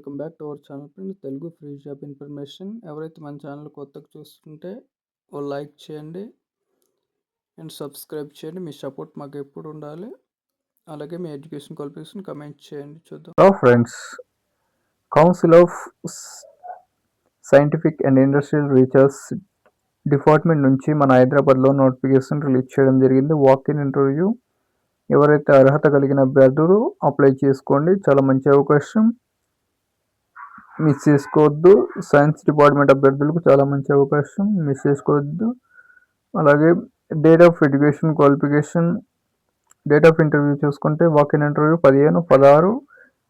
Welcome back to our channel friends. Telugu free job information. ఎవరైతే మన channel కొత్తగా చూస్తుంటే ఓ లైక్ చేయండి అండ్ సబ్స్క్రైబ్ చేయండి. మీ సపోర్ట్ మాకు ఎప్పుడు ఉండాలి. అలాగే మీ ఎడ్యుకేషన్ క్వాలిఫికేషన్ కమెంట్ చేయండి. చూద్దాం. Hello friends, council of scientific and industrial research department నుంచి మన హైదరాబాద్లో నోటిఫికేషన్ రిలీజ్ చేయడం జరిగింది. Walk-in interview. ఎవరైతే అర్హత కలిగిన అభ్యర్థులు అప్లై చేసుకోండి. చాలా మంచి అవకాశం, మిస్ చేసుకోవద్దు. సైన్స్ డిపార్ట్మెంట్ అభ్యర్థులకు చాలా మంచి అవకాశం, మిస్ చేసుకోవద్దు. అలాగే date of education qualification, date of interview చూసుకుంటే వాక్-ఇన్ ఇంటర్వ్యూ 15, 16,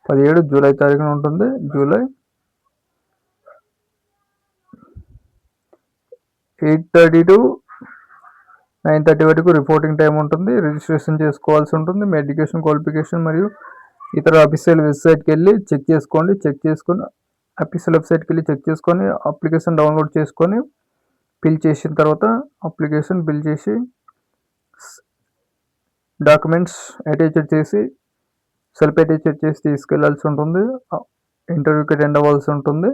17 జూలై తారీఖున ఉంటుంది. జూలై 8:30 to 9:30 వరకు రిపోర్టింగ్ టైం ఉంటుంది. రిజిస్ట్రేషన్ చేసుకోవాల్సి ఉంటుంది. మీ ఎడ్యుకేషన్ క్వాలిఫికేషన్ మరియు ఇతర అఫీషియల్ వెబ్సైట్కి వెళ్ళి చెక్ చేసుకొని అఫీషియల్ వెబ్సైట్కి వెళ్ళి చెక్ చేసుకొని అప్లికేషన్ డౌన్లోడ్ చేసుకొని ఫిల్ చేసిన తర్వాత అప్లికేషన్ ఫిల్ చేసి డాక్యుమెంట్స్ అటాచ్ చేసి సెల్ఫ్ అటాచ్ చేసి తీసుకెళ్లాల్సి ఉంటుంది. ఇంటర్వ్యూకి అటెండ్ అవ్వాల్సి ఉంటుంది.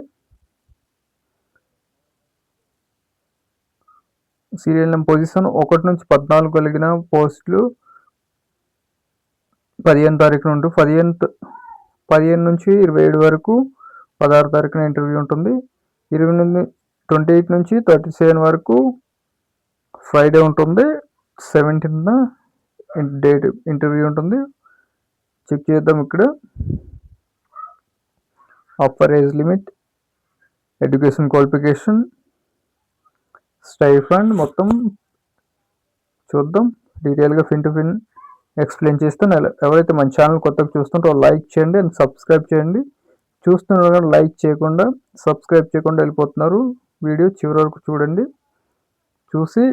సీరియల్ నెంబర్ పొజిషన్ 1 నుంచి 14 కలిగిన పోస్టులు 15 తారీఖున ఉంటుంది. 15 నుంచి 27 వరకు 16 తారీఖున ఇంటర్వ్యూ ఉంటుంది. 28 నుంచి 37 వరకు ఫ్రైడే ఉంటుంది. 17న డేట్ ఇంటర్వ్యూ ఉంటుంది. చెక్ చేద్దాం. ఇక్కడ upper age limit, education qualification, stipend మొత్తం చూద్దాం. డీటెయిల్గా ఫిన్ టు ఫిన్ ఎక్స్ప్లెయిన్ చేస్తాను. ఎవరైతే మన ఛానల్ కొత్తగా చూస్తుంటారో లైక్ చేయండి అండ్ సబ్స్క్రైబ్ చేయండి. చూస్తున్నారు కానీ లైక్ చేయకుండా సబ్స్క్రైబ్ చేయకుండా వెళ్ళిపోతున్నారు. వీడియో చివరి వరకు చూడండి. చూసి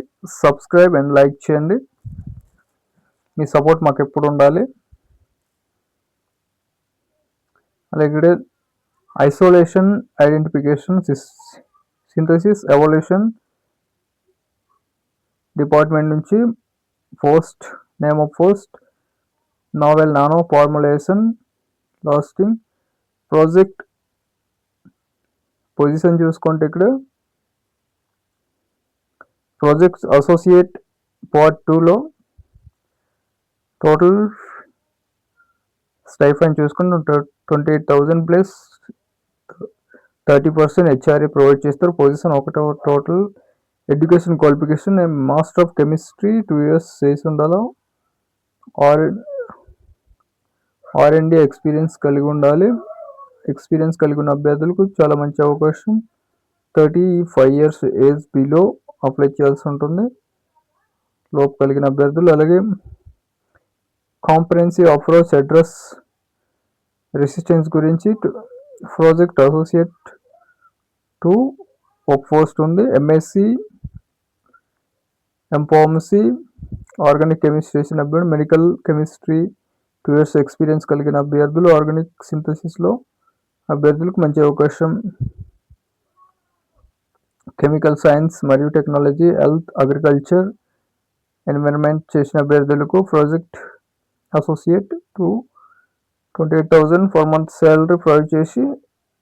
సబ్స్క్రైబ్ అండ్ లైక్ చేయండి. మీ సపోర్ట్ మాకు ఎప్పుడు ఉండాలి. అలాగే isolation, identification, synthesis, evaluation department నుంచి post, name of post, novel nano formulation lasting project. Position చూసుకుంటే ఇక్కడ ప్రాజెక్ట్స్ అసోసియేట్ పార్ట్ 2లో టోటల్ స్టైఫండ్ చూసుకుంటే 28,000 ప్లస్ 30% హెచ్ఆర్ఏ ప్రొవైడ్ చేస్తారు. Position 1. Total education qualification master of chemistry 2 years చేసి ఉండాలి. R&D experience కలిగి ఉండాలి. ఎక్స్పీరియన్స్ కలిగి ఉన్న అభ్యర్థులకు చాలా మంచి అవకాశం. 35 years ఏజ్ బిలో అప్లై చేయాల్సి ఉంటుంది లోపు కలిగిన అభ్యర్థులు. అలాగే కాంప్రహెన్సివ్ అప్రోచ్ అడ్రస్ రెసిస్టెన్స్ గురించి ప్రాజెక్ట్ అసోసియేట్ 2 ఒక పోస్ట్ ఉంది. ఎంఎస్సి ఎంఫార్మసీ ఆర్గానిక్ కెమిస్ట్రీ చేసిన అభ్యర్థులు, మెడికల్ కెమిస్ట్రీ 2 years ఎక్స్పీరియన్స్ కలిగిన అభ్యర్థులు, ఆర్గానిక్ సింథసిస్లో అభ్యర్థులకు మంచి అవకాశం. కెమికల్ సైన్స్ మరియు టెక్నాలజీ, హెల్త్, అగ్రికల్చర్, ఎన్విరాన్మెంట్ చేసిన అభ్యర్థులకు project associate 2 28,000 4 months salary provide చేసి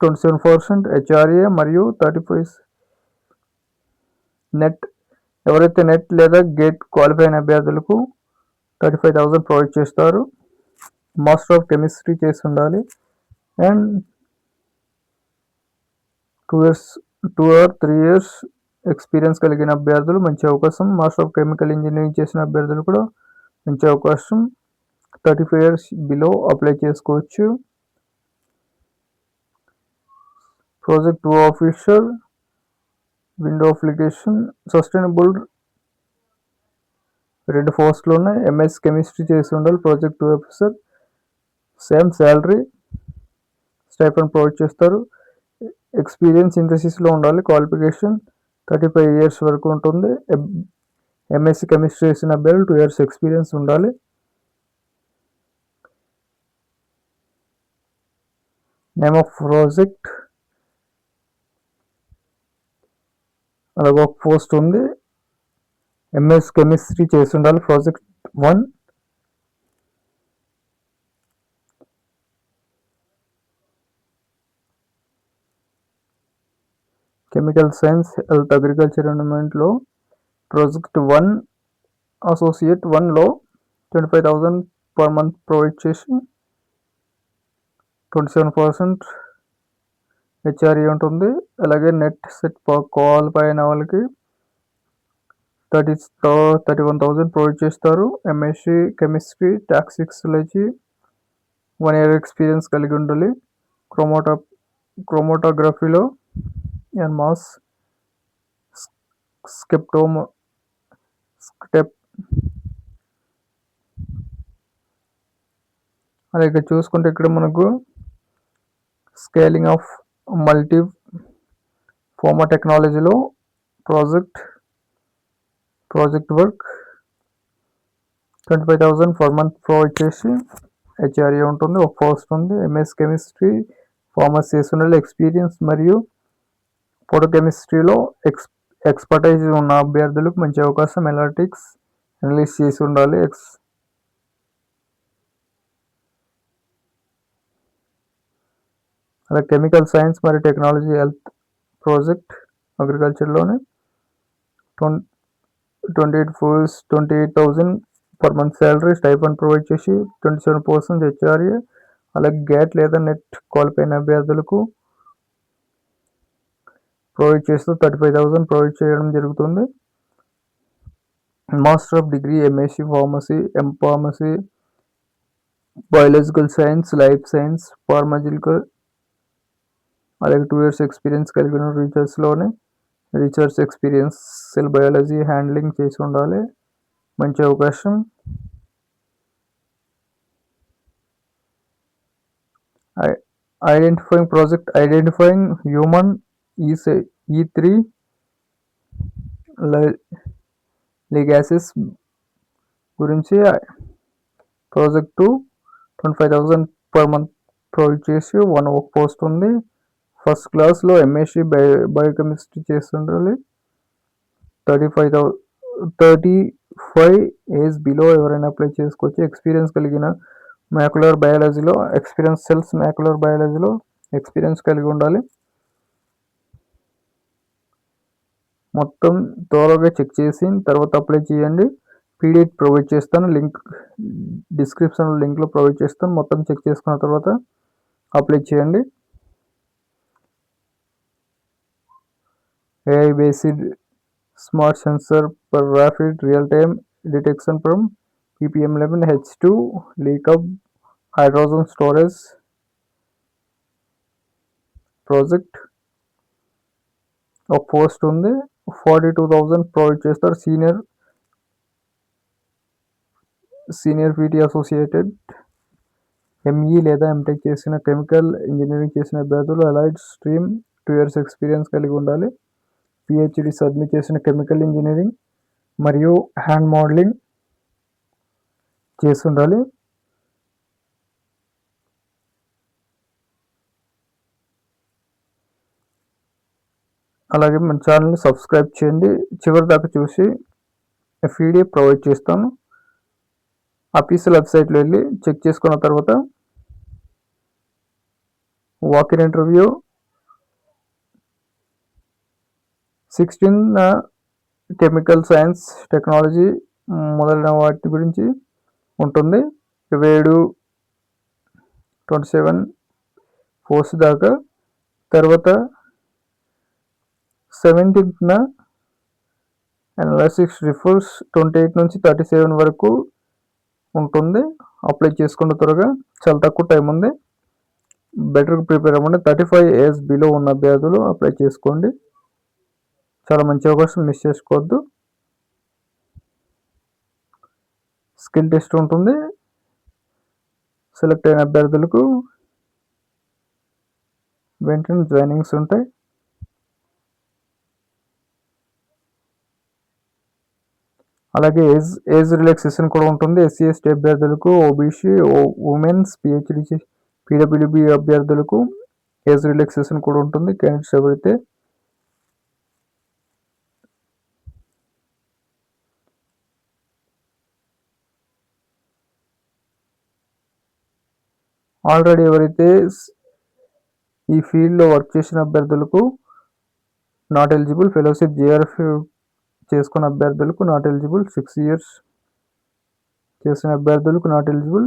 27% హెచ్ఆర్ఏ మరియు 35 నెట్. ఎవరైతే నెట్ లేదా గేట్ క్వాలిఫై అయిన అభ్యర్థులకు 35,000 ప్రొవైడ్ చేస్తారు. మాస్టర్ ఆఫ్ కెమిస్ట్రీ చేసి ఉండాలి అండ్ 2 or 3 years ఎక్స్పీరియన్స్ కలిగిన అభ్యర్థులు మంచి అవకాశం. మాస్టర్ ఆఫ్ కెమికల్ ఇంజనీరింగ్ చేసిన అభ్యర్థులు కూడా మంచి అవకాశం. 35 years బిలో అప్లై చేసుకోవచ్చు. Project 2 officer, window application, sustainable 2 పోస్టులు ఉన్నాయి. ఎంఎస్ కెమిస్ట్రీ చేసి ఉండాలి. Project 2 officer same salary, stipend provide చేస్తారు. ఎక్స్పీరియన్స్ సింథసిస్లో ఉండాలి. క్వాలిఫికేషన్ 35 years వరకు ఉంటుంది. ఎంఎస్సి కెమిస్ట్రీ చేసిన అభ్యర్థులు 2 years ఎక్స్పీరియన్స్ ఉండాలి. నేమ్ ఆఫ్ ప్రాజెక్ట్ అలాగే ఒక పోస్ట్ ఉంది. ఎంఎస్ కెమిస్ట్రీ చేసి ఉండాలి. Project 1. Chemical science, health, agriculture, ఎన్విరాన్మెంట్లో ప్రాజెక్ట్ 1 అసోసియేట్ 1లో 25,000 పర్ మంత్ ప్రొవైడ్ చేసి 27% హెచ్ఆర్ఈ ఉంటుంది. అలాగే నెట్ సెట్ క్వాలిఫై అయిన వాళ్ళకి 31,000 ప్రొవైడ్ చేస్తారు. MSc chemistry, toxicology 1 year experience కలిగి ఉండాలి. క్రోమోటోగ్రఫీలో మాస్ స్టెప్ అలాగే చూసుకుంటే ఇక్కడ మనకు స్కేలింగ్ ఆఫ్ మల్టీ ఫార్మా టెక్నాలజీలో project work 25,000 per month provide చేసి హెచ్ఆర్ఏ ఉంటుంది. ఒక పోస్ట్ ఉంది. ఎంఎస్ కెమిస్ట్రీ, ఫార్మసీ చేస్తున్న ఎక్స్పీరియన్స్ మరియు ఫోటోకెమిస్ట్రీలో ఎక్స్పర్టైజ్ ఉన్న అభ్యర్థులకు మంచి అవకాశం. ఎనాలిటిక్స్ అనలైజ్ చేసి ఉండాలి. అలా కెమికల్ సైన్స్ మరియు టెక్నాలజీ, హెల్త్ ప్రాజెక్ట్ అగ్రికల్చర్లోనే 28,000 per month salary, stipend provide చేసి 27% హెచ్ఆర్ఏ. అలాగే గ్యాట్ లేదా నెట్ క్వాలిఫై అయిన అభ్యర్థులకు ప్రొవైడ్ చేస్తూ 35,000 ప్రొవైడ్ చేయడం జరుగుతుంది. Master of degree, MSc pharmacy, M pharmacy, biological science, life science, pharmacological, అలాగే 2 years ఎక్స్పీరియన్స్ కలిగిన research experience, cell biology handling చేసి ఉండాలి. మంచి అవకాశం. ఐడెంటిఫైయింగ్ హ్యూమన్ E3 లిగాసిస్ గురించి ప్రాజెక్టు 25,000 పర్ మంత్ ప్రొవైడ్ చేసి 1 పోస్ట్ ఉంది. ఫస్ట్ క్లాస్లో ఎంఎస్సి బయోకెమిస్ట్రీ చేస్తుండాలి. 35 ఏజ్ బిలో ఎవరైనా అప్లై చేసుకోవచ్చు. ఎక్స్పీరియన్స్ కలిగిన సెల్స్ మ్యాక్యులర్ బయాలజీలో ఎక్స్పీరియన్స్ కలిగి ఉండాలి. మొత్తం త్వరగా చెక్ చేసి తర్వాత అప్లై చేయండి. పీడిఎఫ్ ప్రొవైడ్ చేస్తాను. డిస్క్రిప్షన్లో లింక్లో ప్రొవైడ్ చేస్తాను. మొత్తం చెక్ చేసుకున్న తర్వాత అప్లై చేయండి. AI based smart sensor for rapid real-time detection from ppm11 H2 leak of hydrogen storage project. ఒక పోస్ట్ ఉంది. 42,000 ప్రొవైడ్ చేస్తారు. సీనియర్ పీటీ అసోసియేటెడ్, ఎంఈ లేదా ఎంటెక్ చేసిన, కెమికల్ ఇంజనీరింగ్ చేసిన అభ్యర్థులు అలైడ్ స్ట్రీమ్ 2 years ఎక్స్పీరియన్స్ కలిగి ఉండాలి. పిహెచ్డి సబ్మిట్ చేసిన కెమికల్ ఇంజనీరింగ్ మరియు హ్యాండ్ మోడలింగ్ చేసి ఉండాలి. అలాగే మన ఛానల్ని సబ్స్క్రైబ్ చేయండి. చివరి దాకా చూసి పీడిఎఫ్ ప్రొవైడ్ చేస్తాను. అఫీషియల్ వెబ్సైట్లో వెళ్ళి చెక్ చేసుకున్న తర్వాత walk-in interview 16 chemical science, technology మొదలైన వాటి గురించి ఉంటుంది. 27 పోస్ట్ దాకా. తర్వాత 17th అనాలిసిస్ రిఫర్స్ 28 నుంచి 37 వరకు ఉంటుంది. అప్లై చేసుకున్న త్వరగా, చాలా తక్కువ టైం ఉంది. బెటర్గా ప్రిపేర్ అవ్వండి. 35 ఏజ్ బిలో ఉన్న అభ్యర్థులు అప్లై చేసుకోండి. చాలా మంచి అవకాశం, మిస్ చేసుకోవద్దు. స్కిల్ టెస్ట్ ఉంటుంది. సెలెక్ట్ అయిన అభ్యర్థులకు వెంటనే జాయినింగ్స్ ఉంటాయి. అలాగే ఏజ్ రిలాక్సేషన్ కూడా ఉంటుంది. ఎస్సీ ఎస్టీ అభ్యర్థులకు, ఓబీసీ, ఉమెన్స్, పిహెచ్డి, పీడబ్ల్యూబీ అభ్యర్థులకు ఏజ్ రిలాక్సేషన్ కూడా ఉంటుంది. క్యాండిడేట్స్ ఎవరైతే ఆల్రెడీ ఈ ఫీల్డ్లో వర్క్ చేసిన అభ్యర్థులకు నాట్ ఎలిజిబుల్ ఫెలోషిప్ జేఆర్ఎఫ్ చేసుకున్న అభ్యర్థులకు నాట్ ఎలిజిబుల్ 6 years చేసిన అభ్యర్థులకు నాట్ ఎలిజిబుల్